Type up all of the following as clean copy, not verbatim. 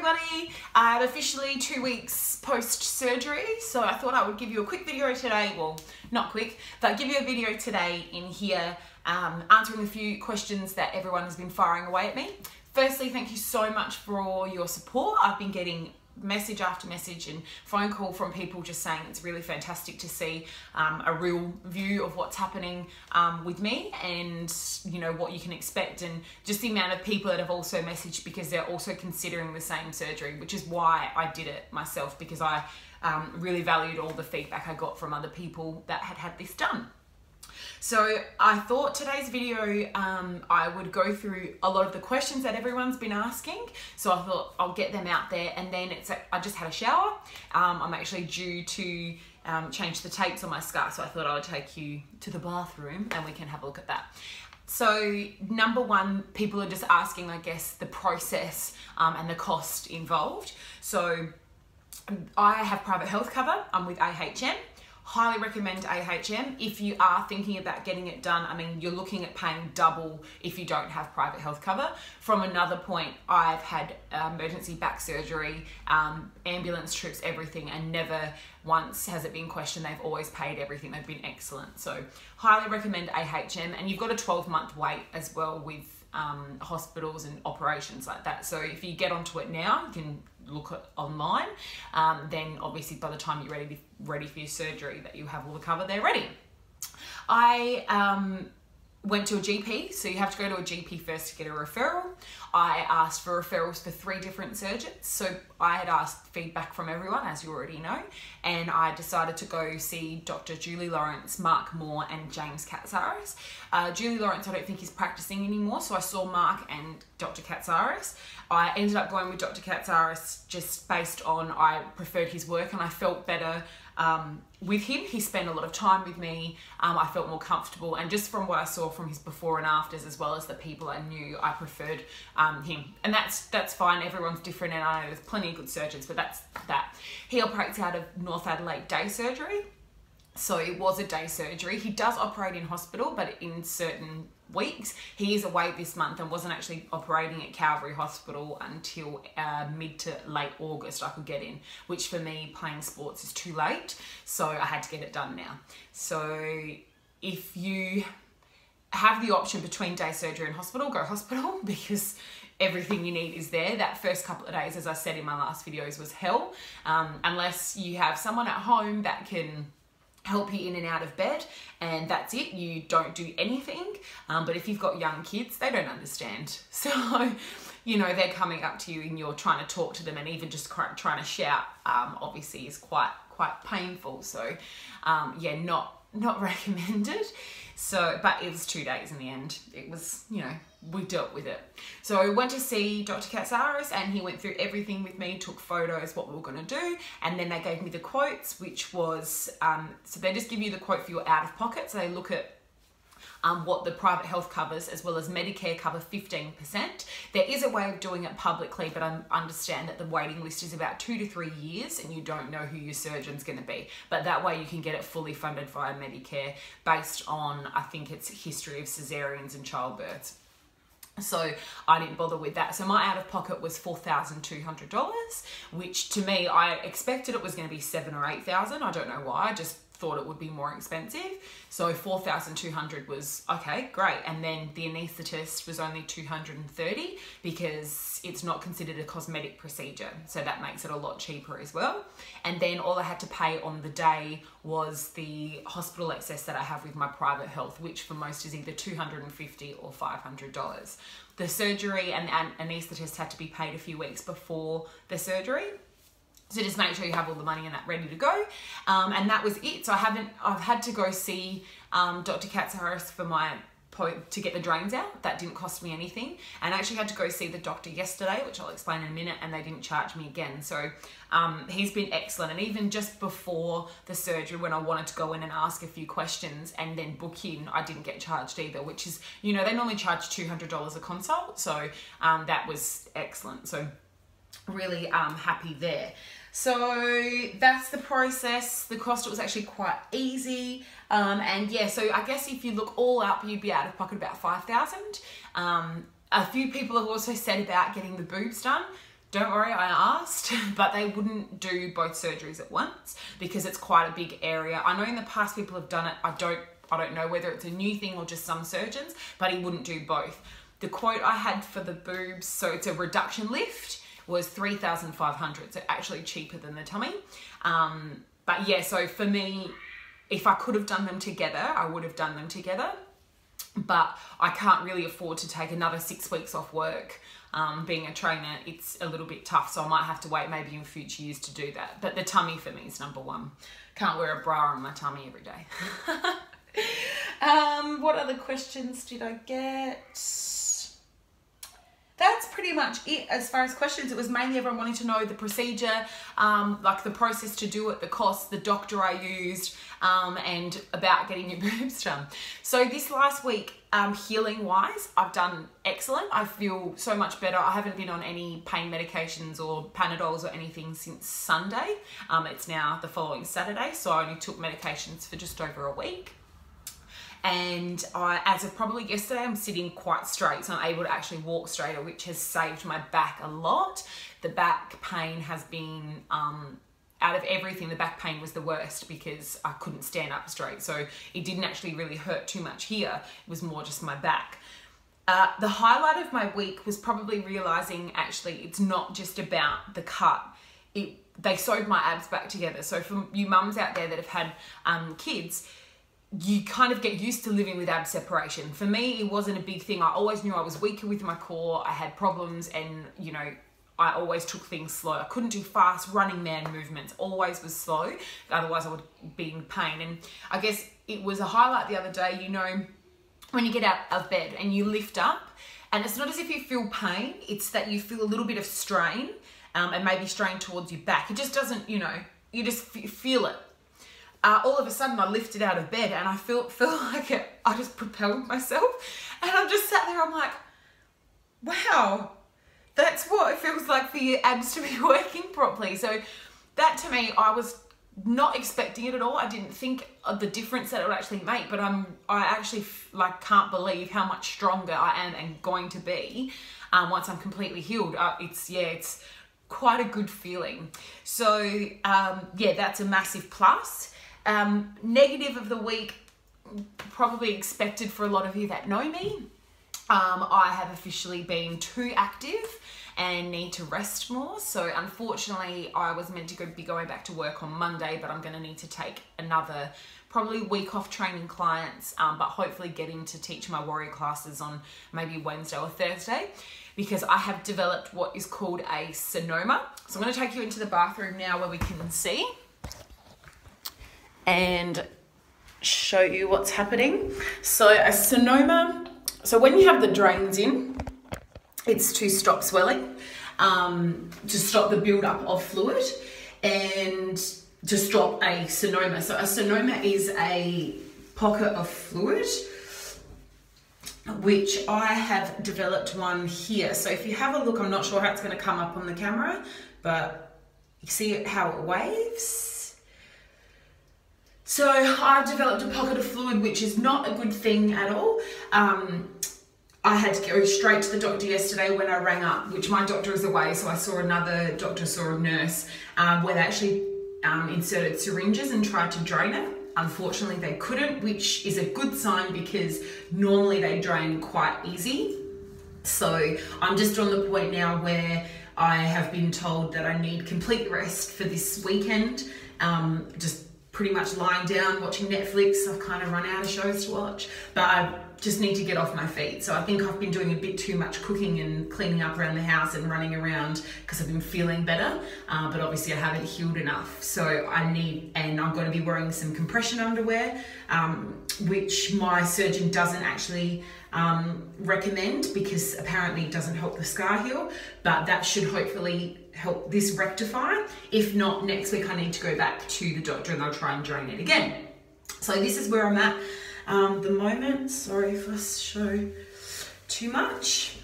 everybody. I'm officially 2 weeks post-surgery, so I thought I would give you a quick video today. Well, not quick, but give you a video today in here answering a few questions that everyone has been firing away at me. Firstly, thank you so much for all your support. I've been getting message after message and phone call from people just saying it's really fantastic to see a real view of what's happening with me, and you know what you can expect, and just the amount of people that have also messaged because they're also considering the same surgery, which is why I did it myself, because I really valued all the feedback I got from other people that had had this done. So I thought today's video, I would go through a lot of the questions that everyone's been asking. So I thought I'll get them out there, and then I just had a shower. I'm actually due to change the tapes on my scar. So I thought I would take you to the bathroom and we can have a look at that. So number one, people are just asking, I guess, the process and the cost involved. So I have private health cover. I'm with AHM. Highly recommend AHM if you are thinking about getting it done. I mean, you're looking at paying double if you don't have private health cover. From another point, I've had emergency back surgery, ambulance trips, everything, and never once has it been questioned. They've always paid everything. They've been excellent. So highly recommend AHM, and you've got a 12-month wait as well with hospitals and operations like that. So if you get onto it now, you can look at online, then obviously by the time you're ready for your surgery, that you have all the cover there ready. I went to a GP, so you have to go to a GP first to get a referral. I asked for referrals for 3 different surgeons, so I had asked feedback from everyone, as you already know, and I decided to go see Dr. Julie Lawrence, Mark Moore, and James Katsaris. Julie Lawrence, I don't think is practicing anymore, so I saw Mark and Dr. Katsaris. I ended up going with Dr. Katsaris just based on I preferred his work and I felt better with him. He spent a lot of time with me. I felt more comfortable, and just from what I saw from his before and afters, as well as the people I knew, I preferred him. And that's fine. Everyone's different, and I know there's plenty of good surgeons, but that's that. He operates out of North Adelaide Day Surgery. So it was a day surgery. He does operate in hospital, but in certain weeks. He is away this month and wasn't actually operating at Calvary Hospital until mid to late August I could get in, which for me, playing sports is too late. So I had to get it done now. So if you have the option between day surgery and hospital, go hospital, because everything you need is there. That first couple of days, as I said in my last videos, was hell. Unless you have someone at home that can help you in and out of bed, and that's it. You don't do anything. But if you've got young kids, they don't understand. So, you know, they're coming up to you and you're trying to talk to them, and even just trying to shout, obviously is quite painful. So, yeah, not recommended. So, but it was 2 days in the end. It was, you know, we dealt with it. So I went to see Dr. Katsaris, and he went through everything with me, took photos, what we were going to do, and then they gave me the quotes, which was, so they just give you the quote for your out of pocket. So they look at what the private health covers, as well as Medicare cover 15%. There is a way of doing it publicly, but I understand that the waiting list is about 2 to 3 years and you don't know who your surgeon's going to be. But that way you can get it fully funded via Medicare based on, I think it's history of cesareans and childbirths. So I didn't bother with that. So my out of pocket was $4,200, which to me, I expected it was going to be $7,000 or $8,000. I don't know why. I just thought it would be more expensive. So $4,200 was okay, great. And then the anaesthetist was only $230 because it's not considered a cosmetic procedure. So that makes it a lot cheaper as well. And then all I had to pay on the day was the hospital excess that I have with my private health, which for most is either $250 or $500. The surgery and anaesthetist had to be paid a few weeks before the surgery. So just make sure you have all the money and that ready to go. And that was it. So I've had to go see Dr. Katsaris to get the drains out. That didn't cost me anything. And I actually had to go see the doctor yesterday, which I'll explain in a minute, and they didn't charge me again. So he's been excellent. And even just before the surgery, when I wanted to go in and ask a few questions and then book in, I didn't get charged either, which is, you know, they normally charge $200 a consult. So that was excellent. So really happy there. So that's the process. The cost, it was actually quite easy. And yeah, so I guess if you look all up, you'd be out of pocket about $5,000. A few people have also said about getting the boobs done. don't worry, I asked, but they wouldn't do both surgeries at once because it's quite a big area. I know in the past people have done it. I don't know whether it's a new thing or just some surgeons, but he wouldn't do both. The quote I had for the boobs, so it's a reduction lift, was $3,500, so actually cheaper than the tummy. But yeah, so for me, if I could have done them together, I would have done them together. But I can't really afford to take another 6 weeks off work. Being a trainer, it's a little bit tough, so I might have to wait maybe in future years to do that. But the tummy for me is number one. Can't wear a bra on my tummy every day. What other questions did I get? That's pretty much it as far as questions. It was mainly everyone wanting to know the procedure, like the process to do it, the cost, the doctor I used, and about getting your boobs done. So this last week, healing wise, I've done excellent. I feel so much better. I haven't been on any pain medications or Panadols or anything since Sunday. It's now the following Saturday, so I only took medications for just over a week. And as of probably yesterday, I'm sitting quite straight, so I'm able to actually walk straighter, which has saved my back a lot. The back pain has been, out of everything, the back pain was the worst because I couldn't stand up straight. So it didn't actually really hurt too much here. It was more just my back. The highlight of my week was probably realizing actually it's not just about the cut. They sewed my abs back together. So for you mums out there that have had kids, you kind of get used to living with ab separation. For me, it wasn't a big thing. I always knew I was weaker with my core. I had problems and, you know, I always took things slow. I couldn't do fast running man movements. Always was slow. Otherwise, I would be in pain. And I guess it was a highlight the other day, you know, when you get out of bed and you lift up, and it's not as if you feel pain. It's that you feel a little bit of strain and maybe strain towards your back. It just doesn't, you know, you just feel it. All of a sudden I lifted out of bed and I felt like I just propelled myself, and I'm just sat there, I'm like, wow, that's what it feels like for your abs to be working properly. So that to me, I was not expecting it at all. I didn't think of the difference that it would actually make, but I actually like can't believe how much stronger I am and going to be once I'm completely healed. It's quite a good feeling. So yeah, that's a massive plus. Negative of the week, probably expected for a lot of you that know me. I have officially been too active and need to rest more. So unfortunately, I was meant to be going back to work on Monday, but I'm going to need to take another probably week off training clients, but hopefully getting to teach my warrior classes on maybe Wednesday or Thursday, because I have developed what is called a sonoma. So I'm going to take you into the bathroom now where we can see and show you what's happening. So a sonoma, so when you have the drains in, it's to stop swelling, to stop the buildup of fluid, and to stop a sonoma. So a sonoma is a pocket of fluid, which I have developed one here. So if you have a look, I'm not sure how it's going to come up on the camera, but you see how it waves. So I've developed a pocket of fluid, which is not a good thing at all. I had to go straight to the doctor yesterday when I rang up, which my doctor is away, so I saw another doctor, saw a nurse, where they actually inserted syringes and tried to drain it. Unfortunately, they couldn't, which is a good sign because normally they drain quite easy. So I'm just on the point now where I have been told that I need complete rest for this weekend, just pretty much lying down, watching Netflix. I've kind of run out of shows to watch, but I just need to get off my feet. So I think I've been doing a bit too much cooking and cleaning up around the house and running around because I've been feeling better, but obviously I haven't healed enough. So I'm going to be wearing some compression underwear, which my surgeon doesn't actually recommend because apparently it doesn't help the scar heal, but that should hopefully help this rectify. If not, next week I need to go back to the doctor and they'll try and drain it again. So this is where I'm at the moment. Sorry if I show too much,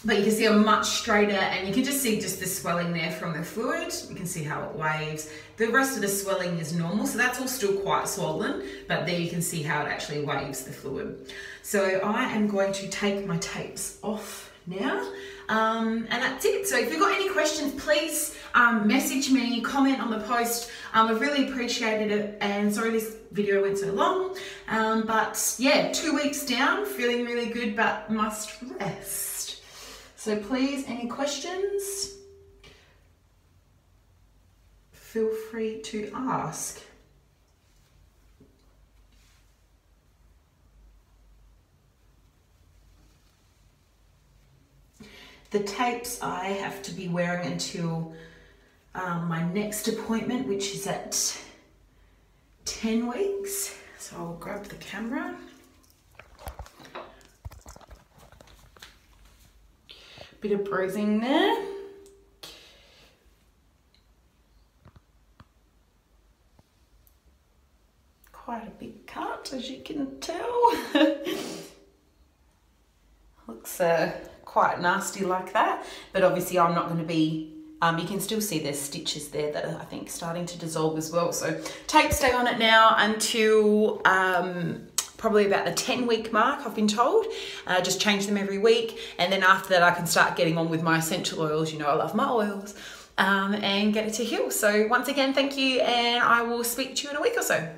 but you can see I'm much straighter, and you can just see just the swelling there from the fluid. You can see how it waves. The rest of the swelling is normal, so that's all still quite swollen, but there you can see how it actually waves the fluid. So I am going to take my tapes off now. And that's it. So if you've got any questions, please message me, comment on the post. I've really appreciated it, and sorry this video went so long. But yeah, 2 weeks down, feeling really good, but must rest. So please, any questions? Feel free to ask. The tapes I have to be wearing until my next appointment, which is at 10 weeks. So I'll grab the camera. Bit of bruising there. Quite a big cut, as you can tell. Looks quite nasty like that, but obviously I'm not going to be, you can still see there's stitches there that are, I think, starting to dissolve as well. So tape stay on it now until probably about the 10-week mark, I've been told. Just change them every week, and then after that I can start getting on with my essential oils. You know I love my oils, and get it to heal. So once again, thank you, and I will speak to you in a week or so.